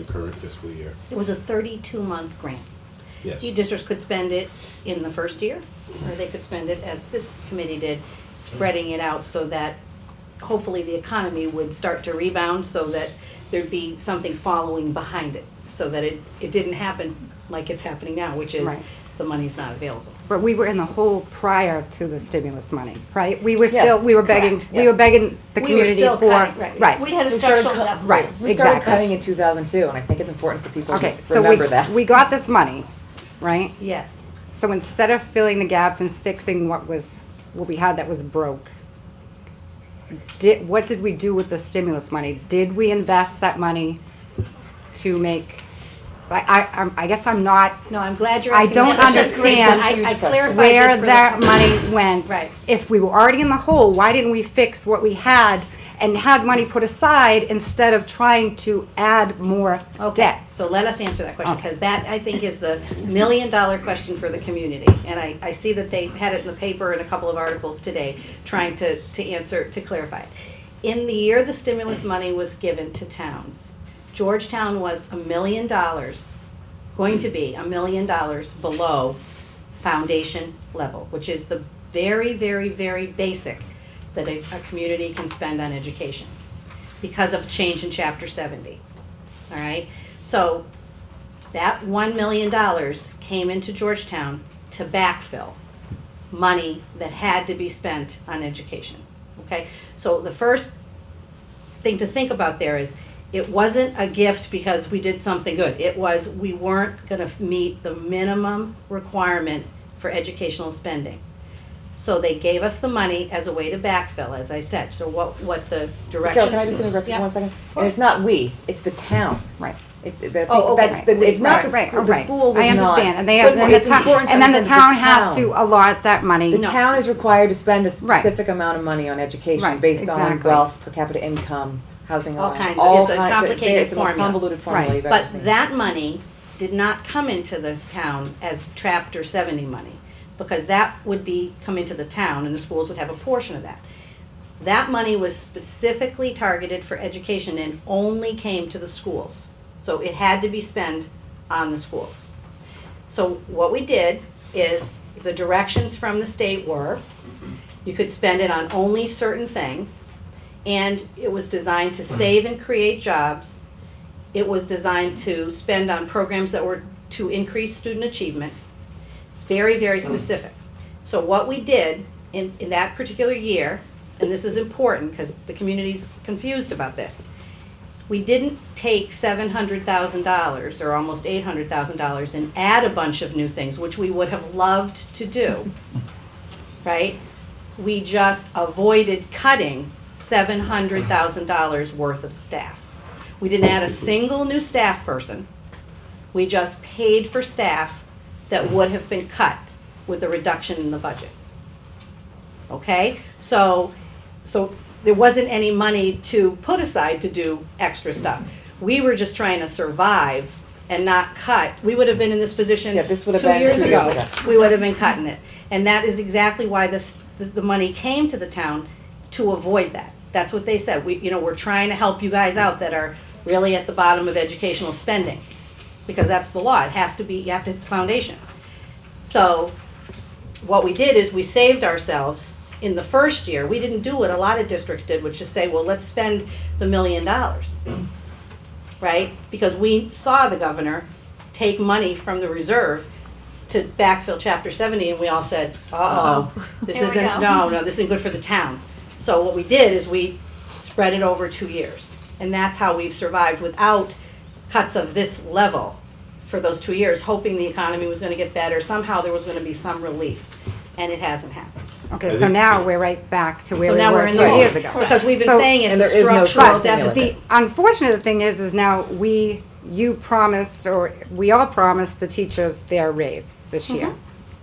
the current fiscal year. It was a 32-month grant. Yes. Districts could spend it in the first year, or they could spend it, as this committee did, spreading it out so that hopefully the economy would start to rebound, so that there'd be something following behind it, so that it didn't happen like it's happening now, which is Right. the money's not available. But we were in the hole prior to the stimulus money, right? We were Yes, still, we were begging, correct, we yes. were begging the We were community still for, cutting, right. right. We had a We started structural cut- deficit. Right. We started Exactly. cutting in 2002, and I think it's important for people Okay, to so remember that. we got this money, right? Yes. So instead of filling the gaps and fixing what we had that was broke, what did we do with the stimulus money? Did we invest that money to make, I guess I'm not, No, I'm glad you're I asking. don't that. It's just great that understand I clarified where this for the that public. money went. Right. If we were already in the hole, why didn't we fix what we had and had money put aside instead of trying to add more Okay, debt? so let us answer that question, Okay. because that, I think, is the million-dollar question for the community. And I see that they had it in the paper in a couple of articles today, trying to answer, to clarify it. In the year the stimulus money was given to towns, Georgetown was $1 million, going to be $1 million below foundation level, which is the very, very, very basic that a community can spend on education because of change in Chapter 70. All right? So that $1 million came into Georgetown to backfill money that had to be spent on education. Okay? So the first thing to think about there is it wasn't a gift because we did something good. It was we weren't going to meet the minimum requirement for educational spending. So they gave us the money as a way to backfill, as I said. So what the directions. Carol, can I just interrupt you Yeah. 1 second? And it's not we, it's the town. Right. Oh, okay. It's not Right, the right. school was I not. understand, and they, But and the it's town, important to and then the understand town has to allot that money. The town is required to spend a Right. specific amount of money on education Right, based on exactly. wealth, per capita income, housing All allowance. kinds. all It's a kinds complicated it's the most formula. convoluted formula Right. you've ever But seen. that money did not come into the town as Chapter 70 money, because that would come into the town and the schools would have a portion of that. That money was specifically targeted for education and only came to the schools. So it had to be spent on the schools. So what we did is, the directions from the state were, you could spend it on only certain things, and it was designed to save and create jobs. It was designed to spend on programs that were to increase student achievement. It's very, very specific. So what we did in that particular year, and this is important because the community's confused about this, we didn't take $700,000 or almost $800,000 and add a bunch of new things, which we would have loved to do, right? We just avoided cutting $700,000 worth of staff. We didn't add a single new staff person. We just paid for staff that would have been cut with a reduction in the budget. Okay? So there wasn't any money to put aside to do extra stuff. We were just trying to survive and not cut. We would have been in this position Yeah, this would have 2 been years 2 years ago. ago. We would have been cutting it. And that is exactly why the money came to the town, to avoid that. That's what they said. We're trying to help you guys out that are really at the bottom of educational spending, because that's the law. It has to be, you have to foundation. So what we did is we saved ourselves in the first year. We didn't do what a lot of districts did, which is say, well, let's spend the $1 million, right? Because we saw the governor take money from the reserve to backfill Chapter 70, and we all said, uh-oh, this Here we isn't, go. no, this isn't good for the town. So what we did is we spread it over 2 years. And that's how we've survived without cuts of this level for those 2 years, hoping the economy was going to get better. Somehow there was going to be some relief, and it hasn't happened. Okay, so now we're right back to where So we now we're were in 2 the hole. years ago. Because we've been So- saying it's And a there is no structural stimulus. deficit. The unfortunate thing is now you promised, or we all promised the teachers their raise this year. Mm-hmm.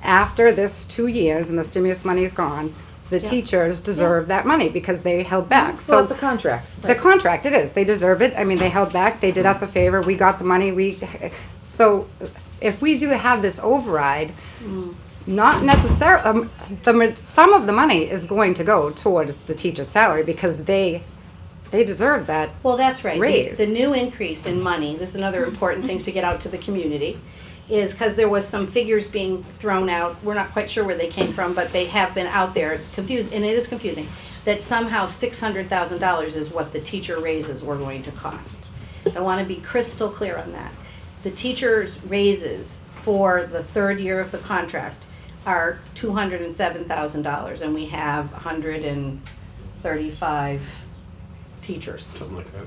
After this 2 years and the stimulus money is gone, the Yeah. teachers deserve that money because they held back. So So it's a contract. the contract, it is. They deserve it. I mean, they held back. They did us a favor. We got the money. So if we do have this override, not necessarily, some of the money is going to go towards the teacher's salary because they they deserve that. Well, that's right. Raise. The new increase in money, this is another important thing to get out to the community, is because there was some figures being thrown out, we're not quite sure where they came from, but they have been out there, confused, and it is confusing, that somehow $600,000 is what the teacher raises were going to cost. I want to be crystal clear on that. The teachers' raises for the third year of the contract are $207,000, and we have 135 teachers. Something like that.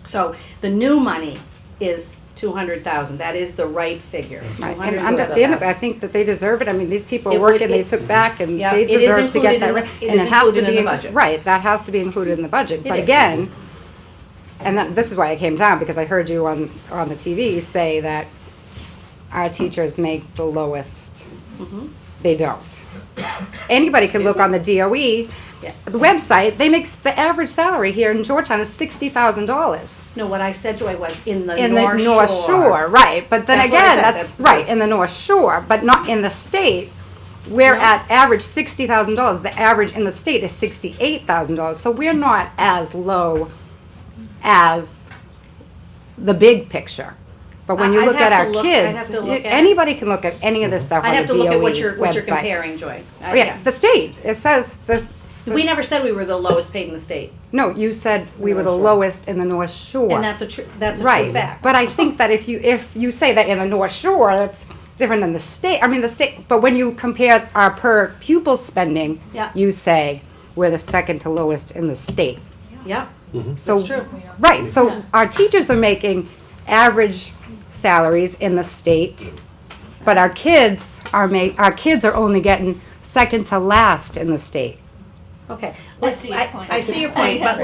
So the new money is 200,000. That is the right figure. Right, and 207,000. understandably, I think that they deserve it. I mean, these people It work would- and they it- took back and Yeah, they it is deserve to get included that. in the- Right. it And is it has to included in be the budget. right. That has to be included in the budget. It But is. again, and this is why I came down, because I heard you on the TV say that our teachers make the lowest. Mhm. They don't. Anybody can look on the DOE, Yeah. the website. They make the average salary here in Georgetown is $60,000. No, what I said, Joy, was in the In North the North Shore, right, but then That's what I again, said, that's that's right, in the North Shore, but not in the state. We're No. at average $60,000, the average in the state is $68,000, so we're not as low as the big picture. But when you I'd look have at to our look- I'd kids, have to look at it. anybody can look at any of this stuff I'd on have the to look at DOE what you're website. comparing, Joy. Oh, yeah, the state, it says this. We never said we were the lowest paid in the state, No, you said we were the North Shore. lowest in the North Shore. and that's a true Right, fact. but I think that if you say that in the North Shore, that's different than the state. I mean, the state, but when you compare our per pupil spending, Yeah. you say we're the second to lowest in the state. Yep, So, that's true. right, so our teachers are making average salaries in the state, but our kids are only getting second to last in the state. Okay. I see your point. I see your point, but I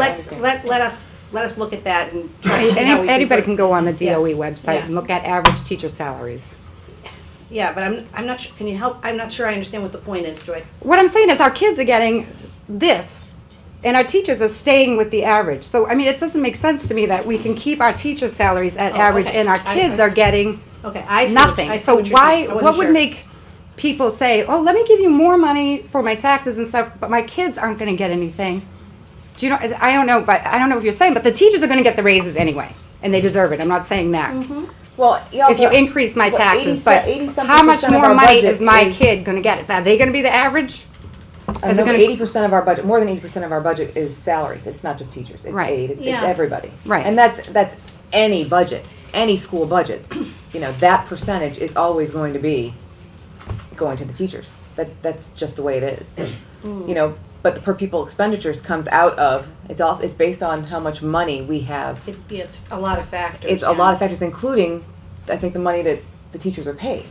let us look at that and try to see how we Anybody sort of- can go on the Yeah. DOE website Yeah. and look at average teacher salaries. Yeah, but I'm not sure, can you help? I'm not sure I understand what the point is, Joy. What I'm saying is our kids are getting this, and our teachers are staying with the average. So, I mean, it doesn't make sense to me that we can keep our teacher salaries at Oh, average okay. and our I- kids I- are getting Okay, I see. nothing. I see So what you're why, saying. I wasn't what would sure. make people say, oh, let me give you more money for my taxes and stuff, but my kids aren't gonna get anything? Do you know, I don't know, but I don't know what you're saying, but the teachers are gonna get the raises anyway, and they deserve it. I'm not saying that. Well, If you increase my taxes, but 80-something how much percent of more our money budget is my is- kid gonna get? Are they gonna be the average? Is it gonna- 80% of our budget, more than 80% of our budget is salaries. It's not just teachers. It's Right. aid. It's Yeah. everybody. Right. And that's any budget, any school budget. You know, that percentage is always going to be going to the teachers. That's just the way it is. You know, but the per pupil expenditures comes out of, it's based on how much money we have. It's a lot of factors. It's a lot of factors, including, I think, the money that the teachers are paid.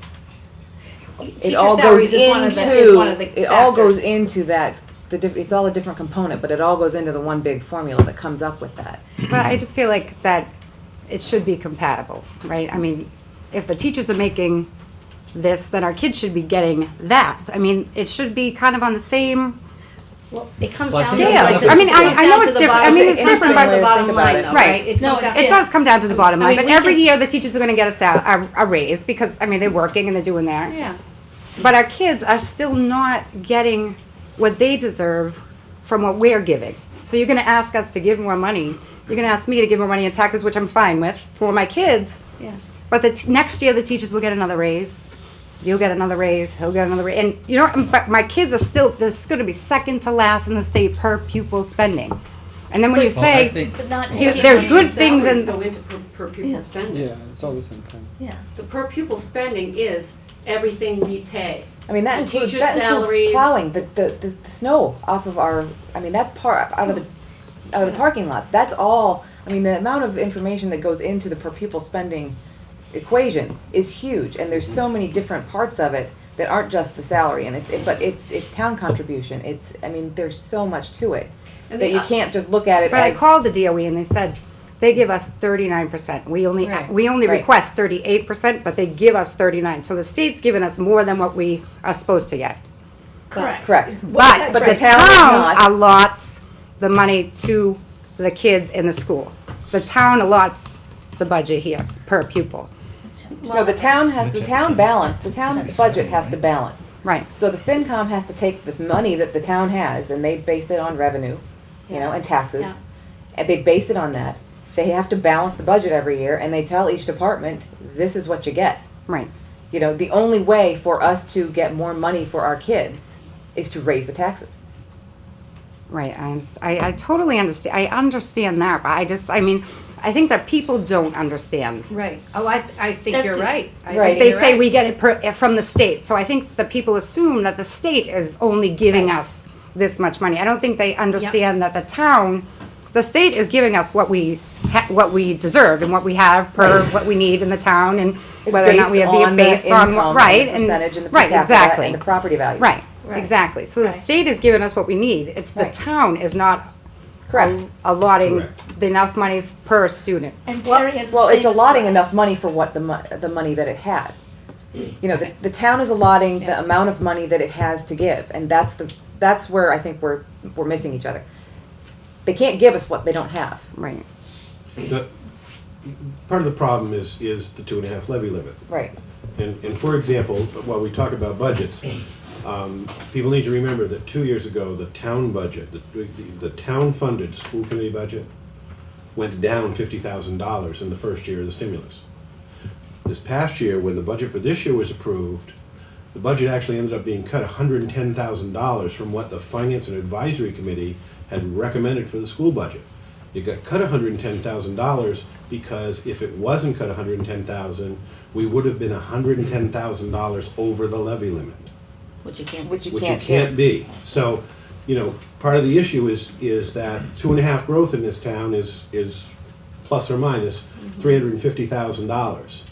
It Teacher all goes salaries is one of the- is one of the into, it all goes factors. into that, it's all a different component, but it all goes into the one big formula that comes up with that. But I just feel like that it should be compatible, right? I mean, if the teachers are making this, then our kids should be getting that. I mean, it should be kind of on the same, Well, it comes Well, I down to. think Yeah, it's- I mean, it comes I know down it's to the different. I bottom- mean, it's it comes different, down to but- the bottom Think about line, it. though, Right. right? It No, comes down- it does come down to the bottom I line, mean, but we every can- year the teachers are gonna get a raise because, I mean, they're working and they're doing that. Yeah. But our kids are still not getting what they deserve from what we're giving. So you're gonna ask us to give more money. You're gonna ask me to give more money in taxes, which I'm fine with, for my kids. Yeah. But next year, the teachers will get another raise. You'll get another raise, he'll get another raise. And, you know, but my kids are still, this is gonna be second to last in the state per pupil spending. And then when you Well, I say, think- But not Here- taking. there's away- good things Salaries in, go into per pupil Yeah. spending. Yeah, it's all the same thing. Yeah. The per pupil spending is everything we pay. I mean, that The includes, teachers' salaries. plowing, the snow off of our, I mean, that's out of the parking lots. That's all, I mean, the amount of information that goes into the per pupil spending equation is huge, and there's so many different parts of it that aren't just the salary, and it's town contribution. I mean, there's so much to it And that the- you can't just look at it but I as. called the DOE and they said, they give us 39%. We only Right. Right. request 38%, but they give us 39. So the state's giving us more than what we are supposed to get. Correct. Correct. But the right. town Town does not. allots the money to the kids in the school. The town allots the budget here per pupil. No, the town budget has to balance. Right. So the FinCom has to take the money that the town has, and they base it on revenue, you know, and taxes. Yeah. and they base it on that. They have to balance the budget every year, and they tell each department, this is what you get. Right. You know, the only way for us to get more money for our kids is to raise the taxes. Right, I totally understand. I understand that, but I mean, I think that people don't understand. Right. Oh, I think That's you're the- right. I Right. think They you're say right. we get it from the state, so I think that people assume that the state is only giving us this much money. I don't think they understand that the state is giving us what we deserve and what we have per what we need in the town, and It's whether or not we have based on based the on income right and the percentage and the per right, capita exactly. and the property values. Right, Right. exactly. So the Right. state is giving us what we need. It's the Right. town is not Correct. allotting Correct. enough money per student. And Terry has the Well, it's same allotting as- enough money for what the money that it has. You know, the town is allotting the Yeah. amount of money that it has to give, and that's where I think we're missing each other. They can't give us what they don't have. Right. The, part of the problem is the 2.5 levy limit. Right. And for example, while we talk about budgets, people need to remember that 2 years ago, the town budget, the town-funded school committee budget went down $50,000 in the first year of the stimulus. This past year, when the budget for this year was approved, the budget actually ended up being cut $110,000 from what the Finance and Advisory Committee had recommended for the school budget. It got cut $110,000 because if it wasn't cut $110,000, we would have been $110,000 over the levy limit, Which you can't. Which you which can't it can't do. be. So, you know, part of the issue is that 2.5 growth in this town is plus or minus $350,000.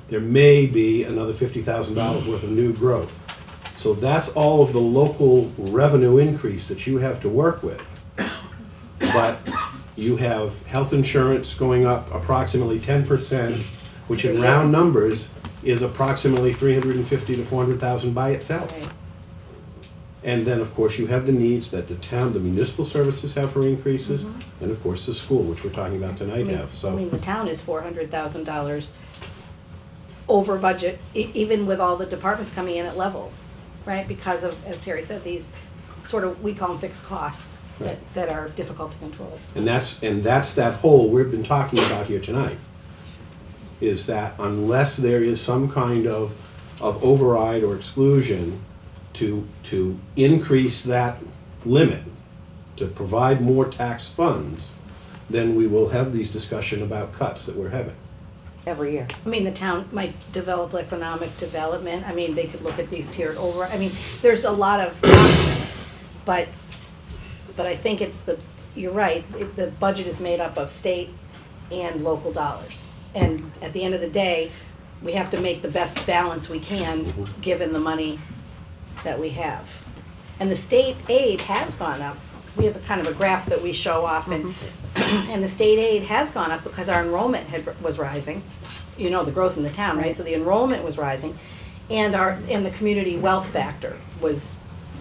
There may be another $50,000 worth of new growth. So that's all of the local revenue increase that you have to work with. But you have health insurance going up approximately 10%, which in round numbers is approximately $350,000 to $400,000 by itself. Right. And then, of course, you have the needs that the town, the municipal services have for increases, and of course, the school, which we're talking about tonight, have, I so. mean, the town is $400,000 over budget, even with all the departments coming in at level, right? Because of, as Terry said, these sort of, we call them fixed costs that are difficult to control. And that's that hole we've been talking about here tonight, is that unless there is some kind of override or exclusion to increase that limit, to provide more tax funds, then we will have these discussion about cuts that we're having. Every year. I mean, the town might develop economic development, I mean, they could look at these tiered over, I mean, there's a lot of options, but I think it's you're right, the budget is made up of state and local dollars. And at the end of the day, we have to make the best balance we can, given the money that we have. And the state aid has gone up. We have a kind of a graph that we show off, and and the state aid has gone up because our enrollment was rising. You know, the growth in the town, right? So the enrollment was rising, and the community wealth factor was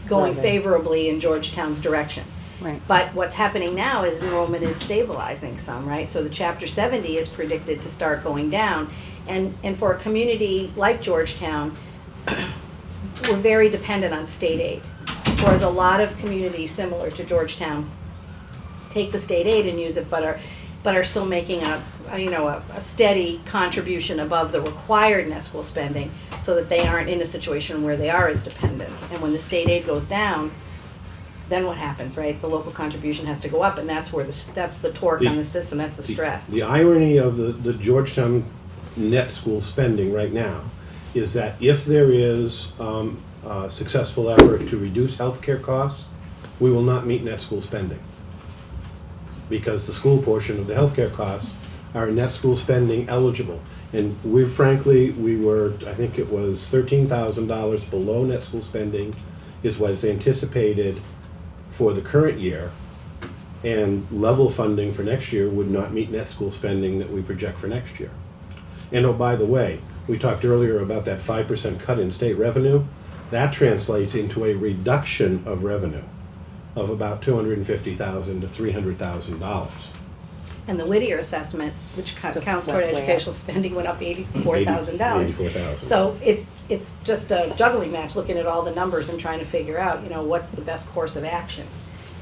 going Right. favorably in Georgetown's direction. Right. But what's happening now is enrollment is stabilizing some, right? So the Chapter 70 is predicted to start going down. And for a community like Georgetown, we're very dependent on state aid. Whereas a lot of communities similar to Georgetown take the state aid and use it, but are still making a steady contribution above the required net school spending, so that they aren't in a situation where they are as dependent. And when the state aid goes down, then what happens, right? The local contribution has to go up, and that's where that's the torque on the system, that's the stress. The irony of the Georgetown net school spending right now is that if there is a successful effort to reduce healthcare costs, we will not meet net school spending. Because the school portion of the healthcare costs are net school spending eligible. And we were, I think it was $13,000 below net school spending is what is anticipated for the current year. And level funding for next year would not meet net school spending that we project for next year. And oh, by the way, we talked earlier about that 5% cut in state revenue. That translates into a reduction of revenue of about $250,000 to $300,000. And the Whittier assessment, which Just counts went toward way educational spending, went up $84,000. $84,000. So it's just a juggling match, looking at all the numbers and trying to figure out, what's the best course of action.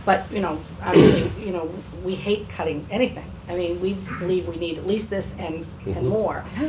But, you know, obviously, you know, we hate cutting anything. I mean, we believe we need at least this and more.